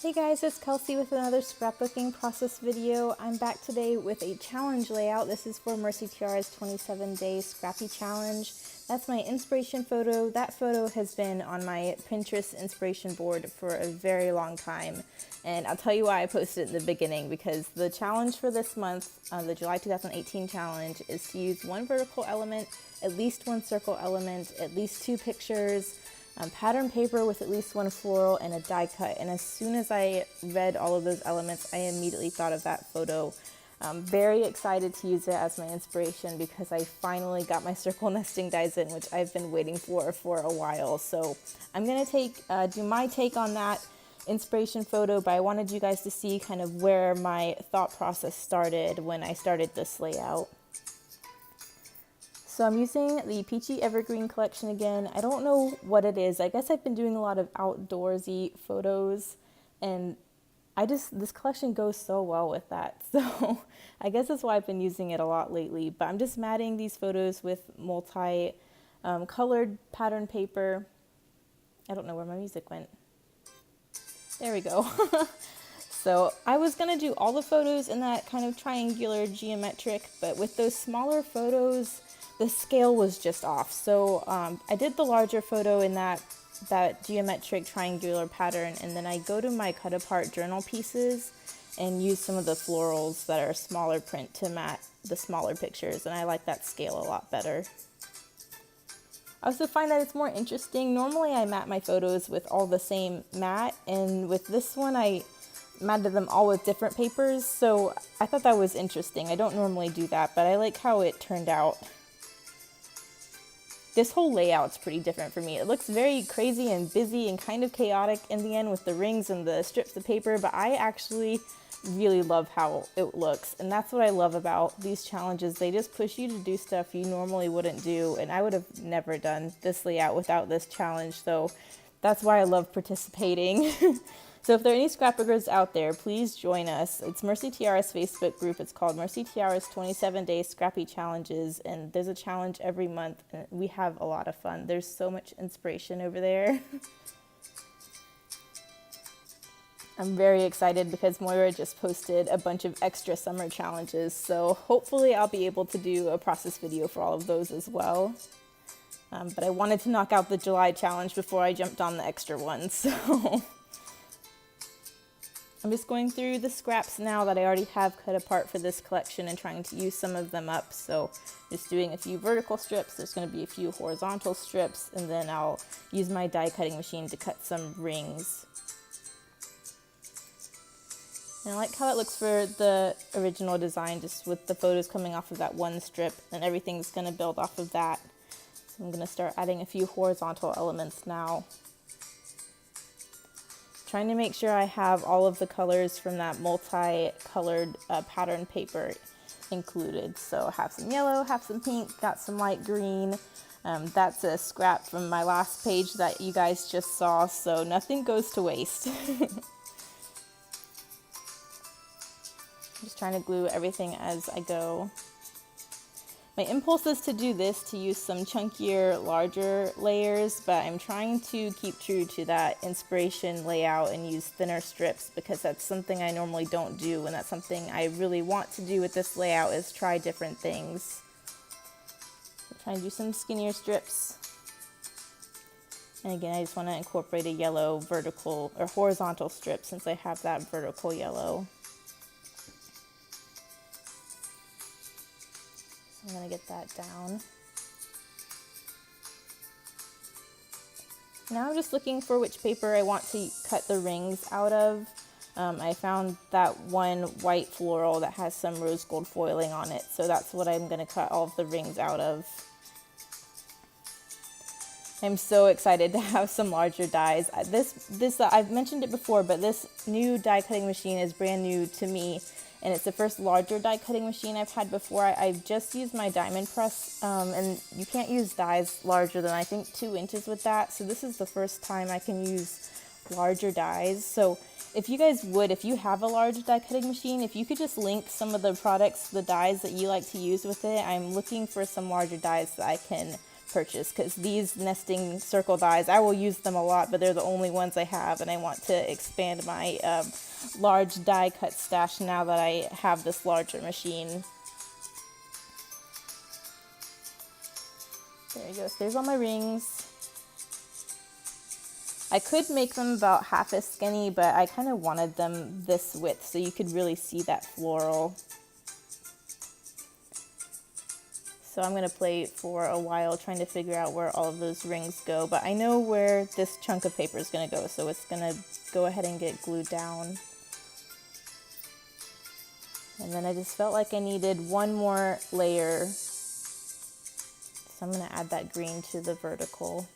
Hey guys, it's Kelsey with another scrapbooking process video. I'm back today with a challenge layout. This is for Mercy Tiara's 27-day Scrappy Challenge. That's my inspiration photo. That photo has been on my Pinterest inspiration board for a very long time. And I'll tell you why I posted it in the beginning, because the challenge for this month, the July 2018 challenge, is to use one vertical element, at least one circle element, at least two pictures, pattern paper with at least one floral, and a die cut. And as soon as I read all of those elements, I immediately thought of that photo. I'm very excited to use it as my inspiration because I finally got my circle nesting dies in, which I've been waiting for a while. So I'm going to do my take on that inspiration photo, but I wanted you guys to see kind of where my thought process started when I started this layout. So I'm using the Peachy Evergreen collection again. I don't know what it is. I guess I've been doing a lot of outdoorsy photos, and this collection goes so well with that. So I guess that's why I've been using it a lot lately. But I'm just matting these photos with multi-colored pattern paper. I don't know where my music went. There we go. So I was gonna do all the photos in that kind of triangular geometric, but with those smaller photos, the scale was just off. So I did the larger photo in that geometric triangular pattern, and then I go to my cut apart journal pieces and use some of the florals that are smaller print to mat the smaller pictures, and I like that scale a lot better. I also find that it's more interesting. Normally I mat my photos with all the same mat, and with this one I matted them all with different papers, so I thought that was interesting. I don't normally do that, but I like how it turned out. This whole layout's pretty different for me. It looks very crazy and busy and kind of chaotic in the end with the rings and the strips of paper, but I actually really love how it looks. And that's what I love about these challenges. They just push you to do stuff you normally wouldn't do, and I would have never done this layout without this challenge, so that's why I love participating. So if there are any scrapbookers out there, please join us. It's Mercy Tiara's Facebook group. It's called Mercy Tiara's 27-day Scrappy Challenges, and there's a challenge every month, and we have a lot of fun. There's so much inspiration over there. I'm very excited because Moira just posted a bunch of extra summer challenges, so hopefully I'll be able to do a process video for all of those as well. But I wanted to knock out the July challenge before I jumped on the extra ones, so I'm just going through the scraps now that I already have cut apart for this collection and trying to use some of them up. So just doing a few vertical strips, there's going to be a few horizontal strips, and then I'll use my die cutting machine to cut some rings. And I like how it looks for the original design, just with the photos coming off of that one strip, and everything's going to build off of that. So I'm going to start adding a few horizontal elements now. Trying to make sure I have all of the colors from that multi-colored pattern paper included. So have some yellow, have some pink, got some light green. That's a scrap from my last page that you guys just saw, so nothing goes to waste. Just trying to glue everything as I go. My impulse is to do this to use some chunkier, larger layers, but I'm trying to keep true to that inspiration layout and use thinner strips because that's something I normally don't do, and that's something I really want to do with this layout, is try different things. I'm trying to do some skinnier strips. And again, I just want to incorporate a yellow vertical or horizontal strip since I have that vertical yellow. I'm going to get that down. Now I'm just looking for which paper I want to cut the rings out of. I found that one white floral that has some rose gold foiling on it, so that's what I'm going to cut all of the rings out of. I'm so excited to have some larger dies. I've mentioned it before, but this new die cutting machine is brand new to me, and it's the first larger die cutting machine I've had before. I've just used my diamond press, and you can't use dies larger than I think 2 inches with that, so this is the first time I can use larger dies. So if you guys would, if you have a large die cutting machine, if you could just link some of the products, the dies that you like to use with it. I'm looking for some larger dies that I can purchase, because these nesting circle dies, I will use them a lot, but they're the only ones I have, and I want to expand my large die cut stash now that I have this larger machine. There you go. So there's all my rings. I could make them about half as skinny, but I kind of wanted them this width so you could really see that floral. So I'm going to play for a while trying to figure out where all of those rings go, but I know where this chunk of paper is going to go, so it's going to go ahead and get glued down. And then I just felt like I needed one more layer, so I'm going to add that green to the vertical.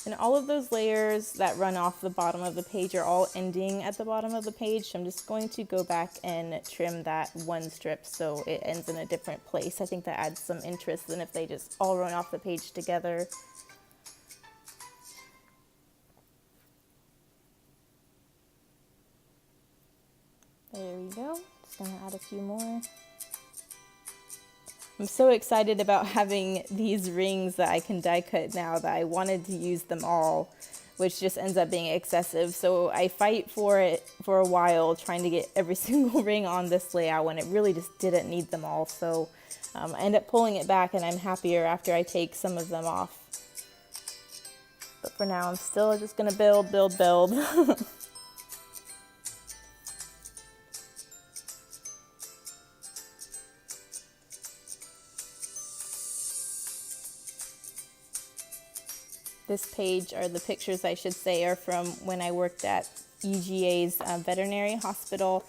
And all of those layers that run off the bottom of the page are all ending at the bottom of the page. So I'm just going to go back and trim that one strip so it ends in a different place. I think that adds some interest than if they just all run off the page together. There we go. Just gonna add a few more. I'm so excited about having these rings that I can die cut now that I wanted to use them all, which just ends up being excessive. So I fight for it for a while, trying to get every single ring on this layout when it really just didn't need them all. So I end up pulling it back, and I'm happier after I take some of them off. But for now, I'm still just gonna build. This page, or the pictures I should say, are from when I worked at UGA's veterinary hospital.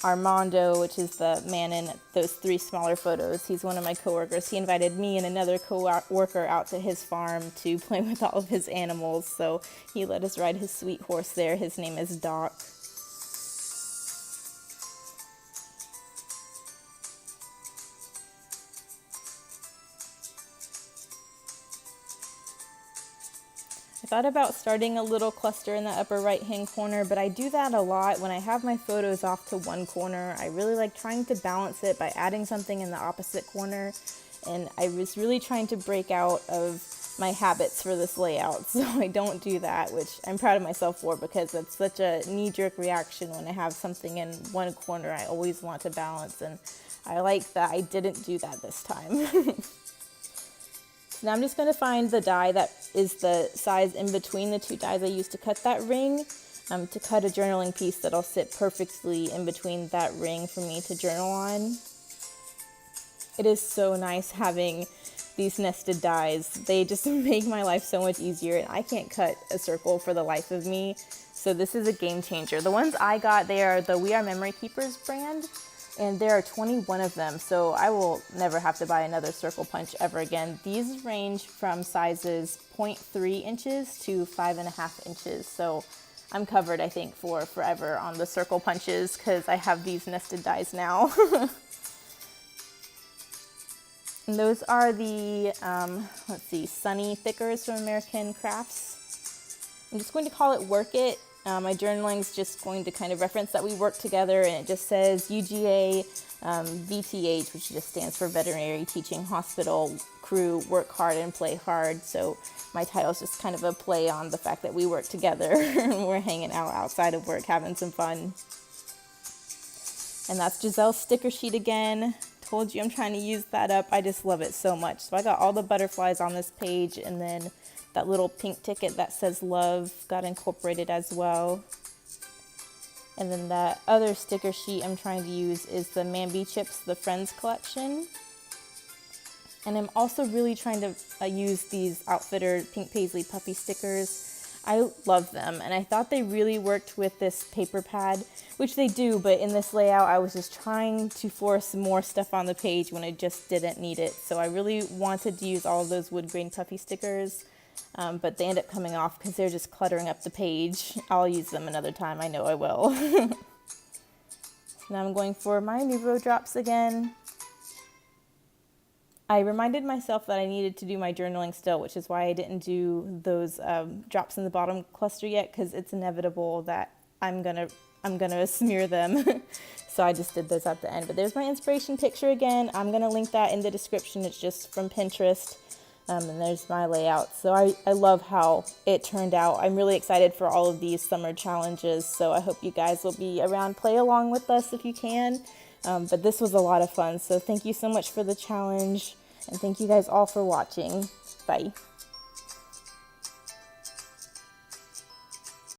Armando, which is the man in those 3 smaller photos, he's one of my coworkers. He invited me and another coworker out to his farm to play with all of his animals. So he let us ride his sweet horse there. His name is Doc. I thought about starting a little cluster in the upper right hand corner, but I do that a lot when I have my photos off to one corner. I really like trying to balance it by adding something in the opposite corner, and I was really trying to break out of my habits for this layout, so I don't do that, which I'm proud of myself for, because that's such a knee-jerk reaction. When I have something in one corner, I always want to balance, and I like that I didn't do that this time. Now I'm just going to find the die that is the size in between the 2 dies I used to cut that ring, to cut a journaling piece that'll sit perfectly in between that ring for me to journal on. It is so nice having these nested dies. They just make my life so much easier, and I can't cut a circle for the life of me. So this is a game changer. The ones I got, they are the We Are Memory Keepers brand, and there are 21 of them, so I will never have to buy another circle punch ever again. These range from sizes 0.3 inches to 5.5 inches, so I'm covered, I think, for forever on the circle punches, because I have these nested dies now. And those are the, Sunny Thickers from American Crafts. I'm just going to call it Work It. My journaling's just going to kind of reference that we work together, and it just says UGA VTH, which just stands for Veterinary Teaching Hospital Crew, work hard and play hard. So my title is just kind of a play on the fact that we work together and we're hanging out outside of work, having some fun. And that's Giselle's sticker sheet again. Told you I'm trying to use that up. I just love it so much. So I got all the butterflies on this page, and then that little pink ticket that says love got incorporated as well. And then that other sticker sheet I'm trying to use is the mambiChips, the Friends collection. And I'm also really trying to use these Outfitter Pink Paisley puppy stickers. I love them, and I thought they really worked with this paper pad, which they do, but in this layout I was just trying to force more stuff on the page when I just didn't need it. So I really wanted to use all of those wood grain puffy stickers, but they end up coming off because they're just cluttering up the page. I'll use them another time, I know I will. So now I'm going for my Nuvo drops again. I reminded myself that I needed to do my journaling still, which is why I didn't do those drops in the bottom cluster yet, because it's inevitable that I'm going to I'm gonna smear them. So I just did those at the end. But there's my inspiration picture again. I'm gonna link that in the description. It's just from Pinterest. And there's my layout. So I love how it turned out. I'm really excited for all of these summer challenges. So I hope you guys will be around, play along with us if you can. But this was a lot of fun. So thank you so much for the challenge. And thank you guys all for watching. Bye.